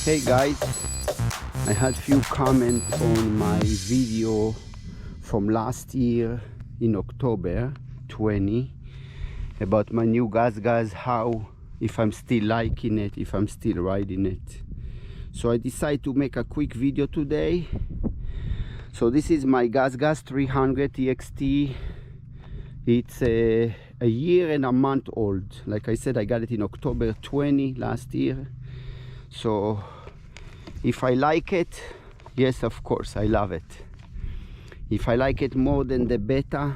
Hey guys, I had few comments on my video from last year in October 20 about my new GasGas, how, if I'm still liking it, if I'm still riding it. So I decided to make a quick video today. So this is my GasGas 300 TXT. It's a year and a month old. Like I said, I got it in October 20 last year. So if I like it, yes, of course, I love it. If I like it more than the beta,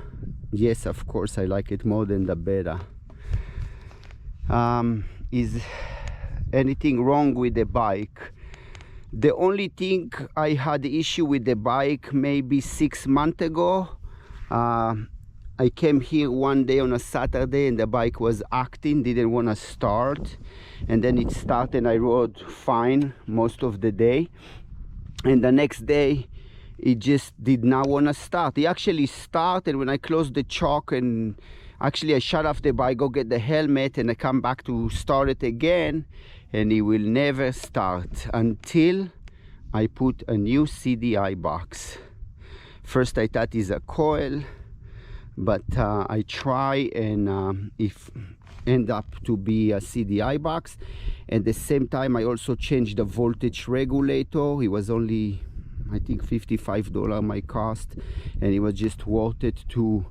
yes, of course, I like it more than the beta. Is anything wrong with the bike? The only thing I had issue with the bike maybe 6 months ago. I came here one day on a Saturday and the bike was acting, didn't want to start, and then it started and I rode fine most of the day, and the next day it just did not want to start. It actually started when I closed the choke, and actually I shut off the bike, go get the helmet, and I come back to start it again, and it will never start until I put a new CDI box. First I thought it's a coil, but I try, and if end up to be a CDI box. At the same time I also changed the voltage regulator. It was only, I think, $55 my cost, and it was just worth it to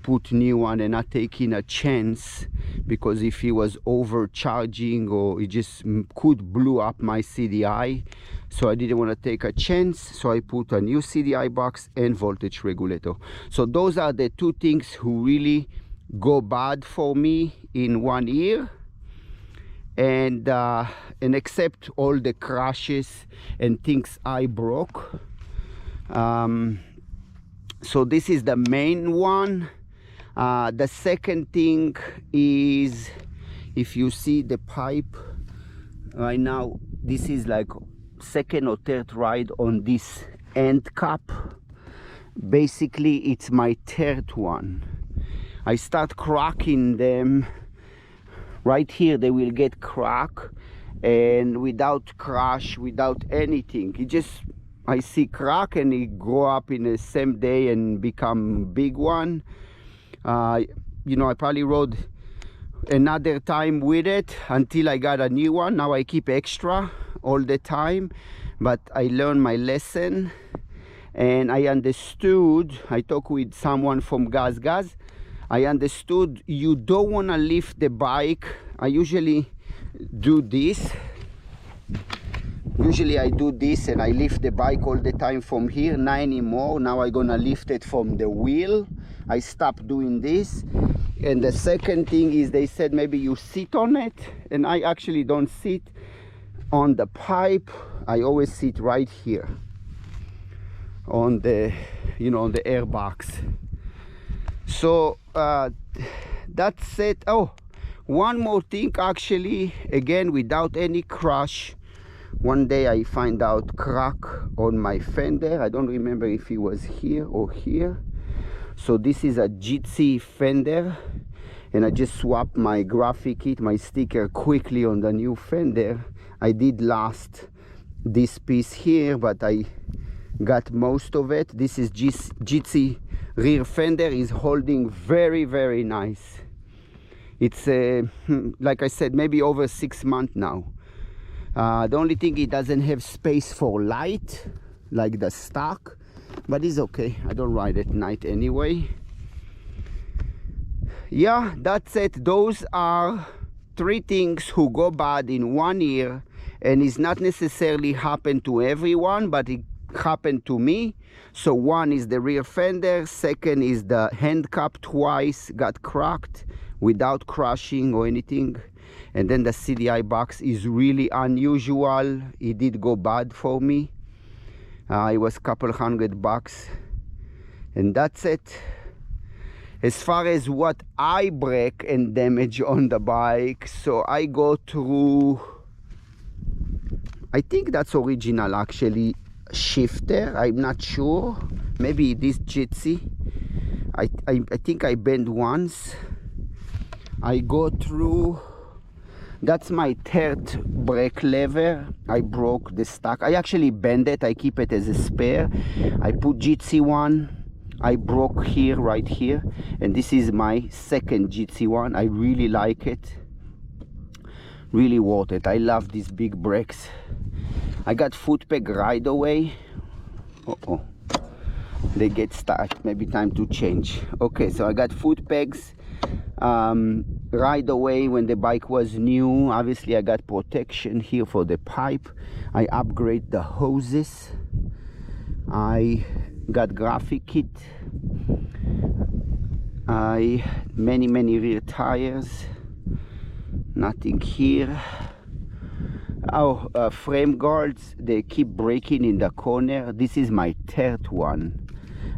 put new one and not taking a chance, because if it was overcharging or it just could blow up my CDI, so I didn't want to take a chance. So I put a new CDI box and voltage regulator. So those are the two things who really go bad for me in 1 year, and except all the crashes and things I broke. So this is the main one. The second thing is, if you see the pipe right now, this is like second or third ride on this end cap. Basically it's my third one. I start cracking them right here. They will get crack, and without crash, without anything, it just, I see crack and it grow up in the same day and become big one. You know, I probably rode another time with it until I got a new one. Now I keep extra all the time, but I learned my lesson, and I understood. I talked with someone from GasGas. I understood you don't want to lift the bike. I usually do this. Usually I do this and I lift the bike all the time from here. Not anymore. Now I'm gonna lift it from the wheel. I stopped doing this. And the second thing is, they said maybe you sit on it, and I actually don't sit on the pipe. I always sit right here on the, you know, on the air box. So that's it. Oh, one more thing, actually, again, without any crash. One day I find out crack on my fender. I don't remember if it was here or here. So this is a GT fender, and I just swapped my graphic kit, my sticker, quickly on the new fender. I did last this piece here, but I got most of it. This is GT rear fender, is holding very, very nice. It's like I said, maybe over 6 months now. The only thing, it doesn't have space for light like the stock, but it's okay. I don't ride at night anyway. Yeah, that's it. Those are 3 things who go bad in 1 year, and it's not necessarily happened to everyone, but it happened to me. So one is the rear fender, second is the hand cap twice got cracked without crashing or anything, and then the CDI box is really unusual. It did go bad for me. It was a couple $100, and that's it. As far as what I break and damage on the bike, so I go through, I think that's original actually, shifter. I'm not sure, maybe this jitsi. I think I bent once. I go through That's my third brake lever. I broke the stack. I actually bend it. I keep it as a spare. I put GC one. I broke here, right here, and this is my second GC one. I really like it. Really worth it. I love these big brakes. I got foot peg right away. Uh-oh. They get stuck. Maybe time to change. Okay, so I got foot pegs right away when the bike was new. Obviously I got protection here for the pipe. I upgrade the hoses. I got graphic kit. I many rear tires. Nothing here. Oh, frame guards, they keep breaking in the corner. This is my third one.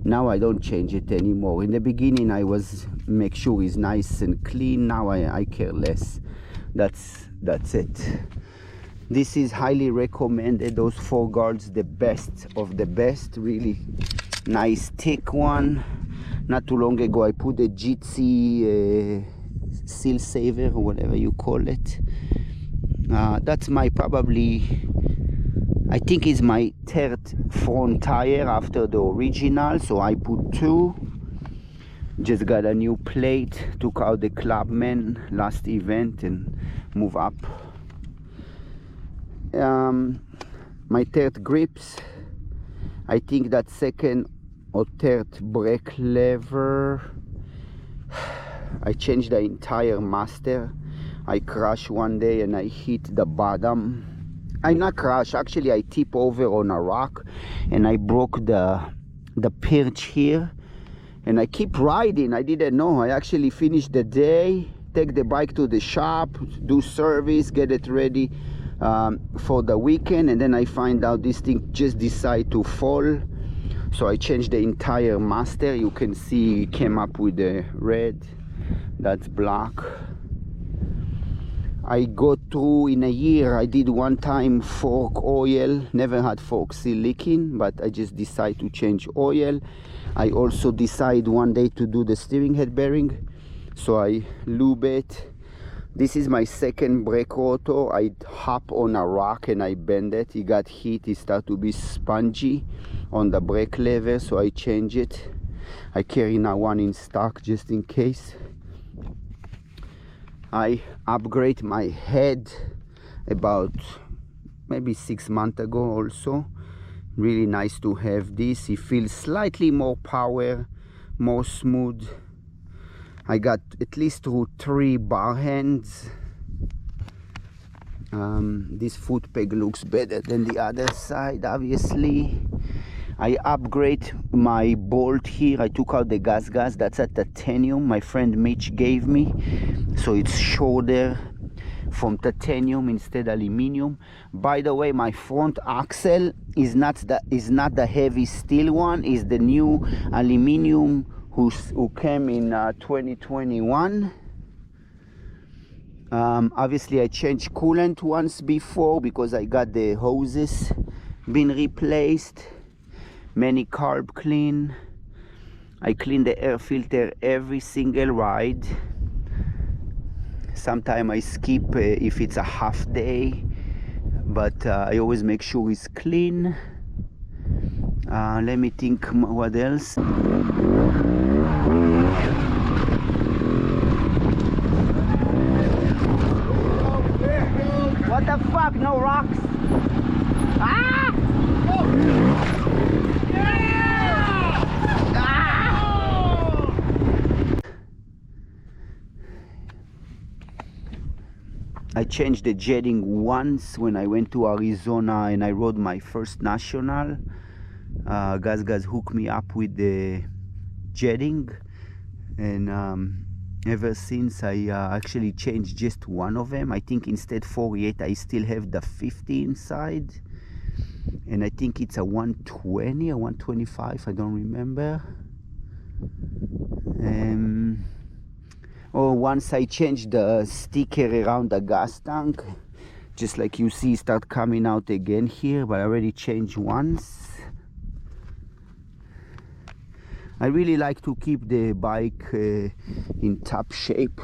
Now I don't change it anymore. In the beginning I was make sure it's nice and clean. Now I care less. That's it. This is highly recommended. Those 4 guards, the best of the best. Really nice thick one. Not too long ago I put a GC seal saver or whatever you call it. That's my probably, I think is my third front tire after the original, so I put 2. Just got a new plate, took out the Clubman last event and move up. My third grips, I think that second or third brake lever, I changed the entire master. I crashed one day and I hit the bottom. I not crash, actually I tip over on a rock and I broke the perch here, and I keep riding. I didn't know. I actually finished the day, take the bike to the shop, do service, get it ready for the weekend, and then I find out this thing just decided to fall. So I changed the entire master. You can see it came up with the red, that's black. I go through in a year, I did one time fork oil, never had fork seal leaking, but I just decide to change oil. I also decide one day to do the steering head bearing, so I lube it. This is my second brake rotor. I hop on a rock and I bend it. It got heat, it started to be spongy on the brake lever, so I change it. I carry now one in stock just in case. I upgrade my head about maybe 6 months ago also. Really nice to have this. It feels slightly more power, more smooth. I got at least 3 bar hands. This foot peg looks better than the other side, obviously. I upgrade my bolt here. I took out the GasGas, that's a titanium my friend Mitch gave me, so it's shorter from titanium instead aluminum. By the way, my front axle is not the heavy steel one, is the new aluminum who came in 2021. Obviously I changed coolant once before because I got the hoses been replaced. Many carb clean. I clean the air filter every single ride. Sometimes I skip if it's a half day, but I always make sure it's clean. Let me think what else. What the fuck, no rocks? Ah! I changed the jetting once when I went to Arizona and I rode my first national. GasGas hooked me up with the jetting, and ever since I actually changed just one of them. I think instead 48 I still have the 50 inside, and I think it's a 120 or 125, I don't remember. Once I changed the sticker around the gas tank, just like you see, start coming out again here, but I already changed once. I really like to keep the bike in top shape.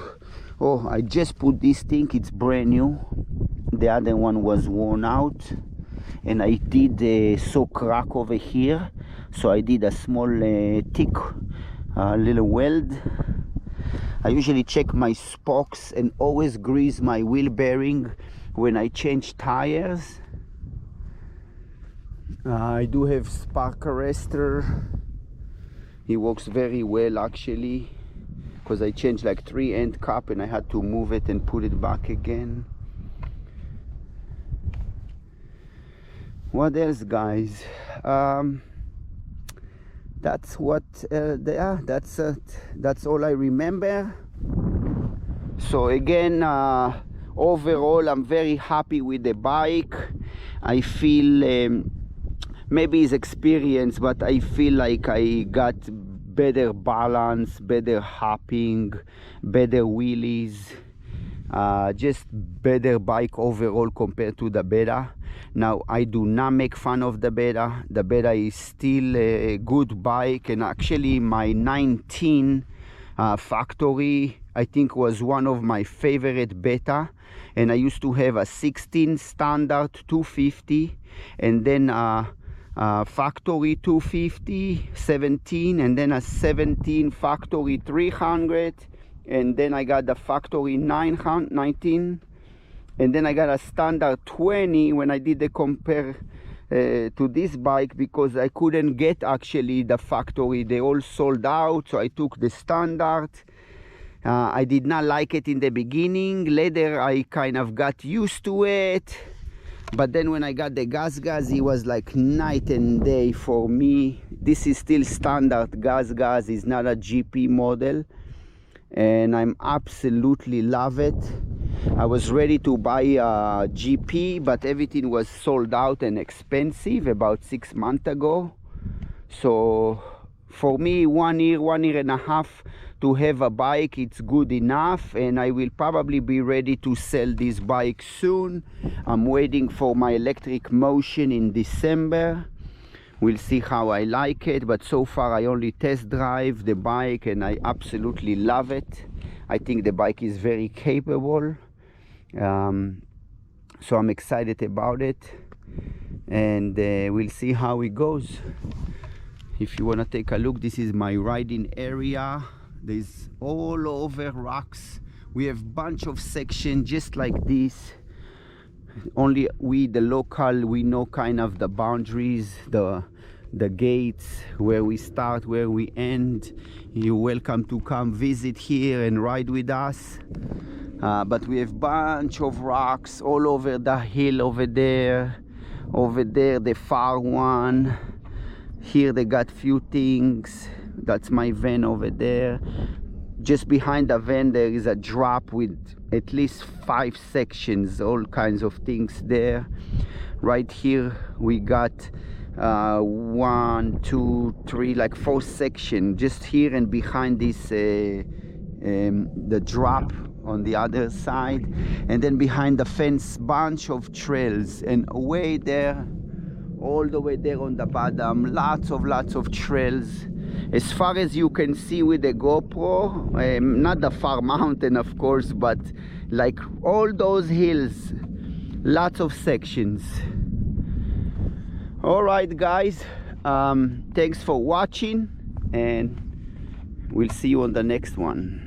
Oh, I just put this thing, it's brand new. The other one was worn out, and I did a saw crack over here, so I did a small thick little weld. I usually check my spokes and always grease my wheel bearing when I change tires. I do have spark arrestor. He works very well actually, because I changed like 3 end cap and I had to move it and put it back again. What else, guys? That's what that's all I remember. So again, overall I'm very happy with the bike. I feel maybe it's experience, but I feel like I got better balance, better hopping, better wheelies, just better bike overall compared to the Beta. Now, I do not make fun of the Beta. The Beta is still a good bike, and actually my 19 factory, I think, was one of my favorite Beta. And I used to have a 16 standard 250, and then factory 250, 17, and then a 17 factory 300, and then I got the factory 19, and then I got a standard 20 when I did the compare to this bike, because I couldn't get actually the factory. They all sold out, so I took the standard. I did not like it in the beginning. Later I kind of got used to it, but then when I got the GasGas, it was like night and day for me. This is still standard GasGas, is not a GP model, and I'm absolutely love it. I was ready to buy a GP, but everything was sold out and expensive about 6 months ago. So for me, 1 year, 1.5 years to have a bike, it's good enough, and I will probably be ready to sell this bike soon. I'm waiting for my electric motion in December. We'll see how I like it, but so far I only test drive the bike and I absolutely love it. I think the bike is very capable, so I'm excited about it, and we'll see how it goes. If you want to take a look, this is my riding area. There's all over rocks. We have bunch of sections just like this. Only we, the local, we know kind of the boundaries, the gates, where we start, where we end. You're welcome to come visit here and ride with us. But we have bunch of rocks all over the hill over there, the far one. Here they got few things. That's my van over there. Just behind the van there is a drop with at least 5 sections, all kinds of things there. Right here we got 1, 2, 3, like 4 sections just here, and behind this the drop on the other side, and then behind the fence bunch of trails, and away there, all the way there on the bottom, lots of trails. As far as you can see with the GoPro, not the far mountain of course, but like all those hills, lots of sections. All right guys, thanks for watching, and we'll see you on the next one.